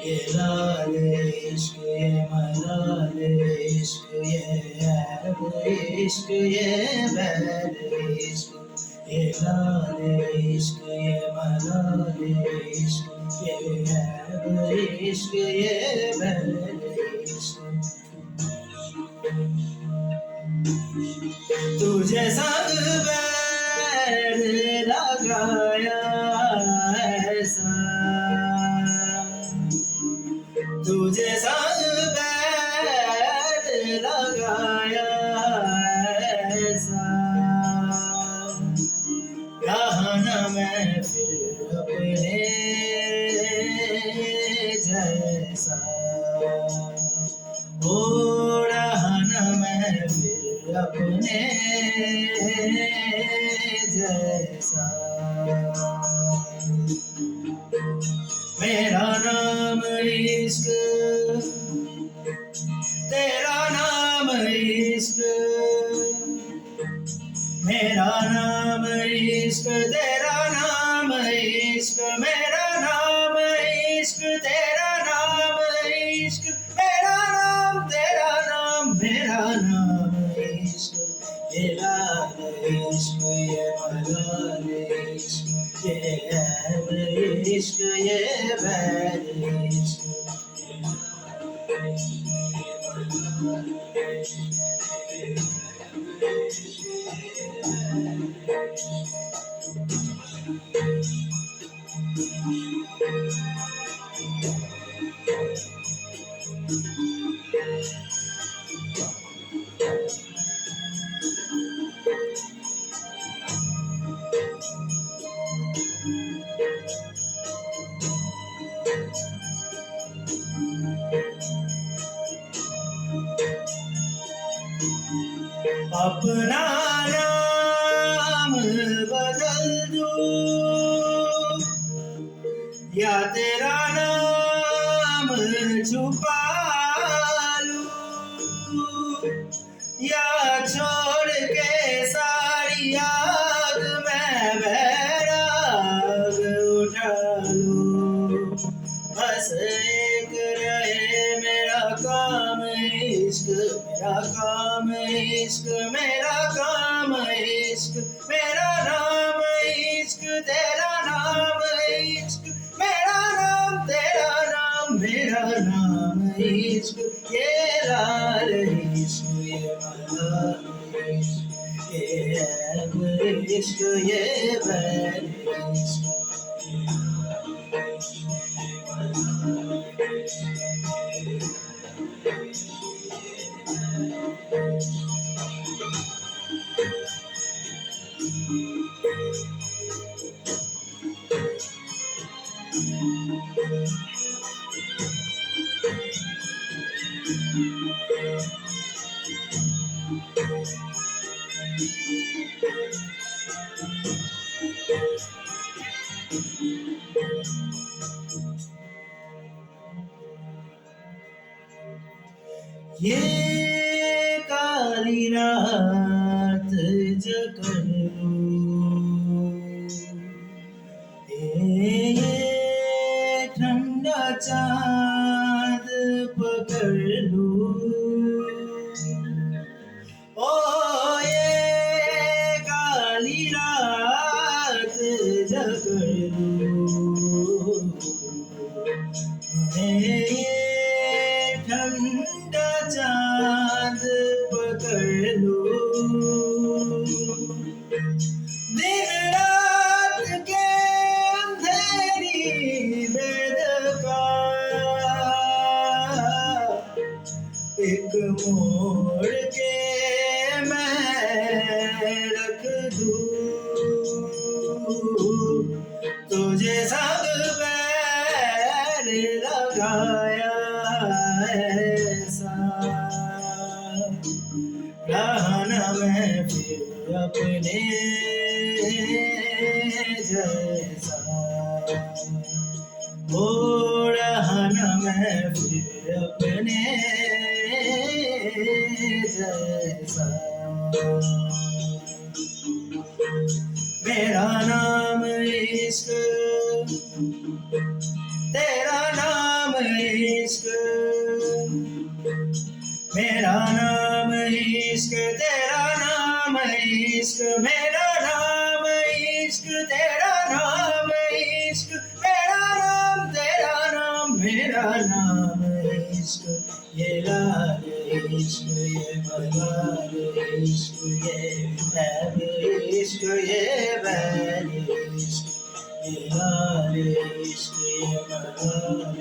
ये लाल इश्क ये मलाल इश्क ये ऐब इश्क ये बैर इश्क ये लाल इश्क ये मलाल इश्क ये ऐब इश्क ये बैर इश्क तुझे संग बैर लगाया ऐसा तुझे संग बैर लगाया ऐसा रहा न मैं फिर अपने जैसा हो रहा न मैं फिर अपने जैसा मेरा नाम इश्क तेरा नाम इश्क मेरा नाम इश्क तेरा नाम इश्क मेरा नाम इश्क तेरा नाम इश्क मेरा नाम तेरा नाम मेरा नाम इश्क ये लाल इश्क ये मलाल इश्क ये ऐब इश्क ये बैर इश्क अपना नाम बदल दूं या तेरा नाम छुपा लूं या छोड़ के सारी आग मैं बैराग उठा लूं बस एक रहे मेरा काम इश्क मेरा काम इश्क मेरा काम इश्क मेरा नाम इश्क तेरा नाम इश्क मेरा नाम तेरा नाम मेरा नाम इश्क ये लाल इश्क ये मलाल इश्क ये ऐब इश्क ये बैर इश्क ये काली रात जगन ये ठंडा चाँद पकड़ लूं ओ ये काली रात जगड़ लूं ये ठंडा चाँद पकड़ लूं दिन रात के अंधेरी वेद का एक मोड़ के मैं रख दूं तुझे संग बैर लगाया ऐसा रहा न मैं फिर अपने जैसा ओढ़ा न मैं फिर अपने जैसा। मेरा नाम इश्क, तेरा नाम इश्क, मेरा नाम इश्क, तेरा नाम इश्क, मेरा नाम इश्क, तेरा नाम इश्क, मेरा नाम तेरा नाम, मेरा नाम इश्क, ये लाल इश्क, ये मलाल इश्क, ये बैल इश्क, ये बैल इश्क, ये लाल इश्क, ये मलाल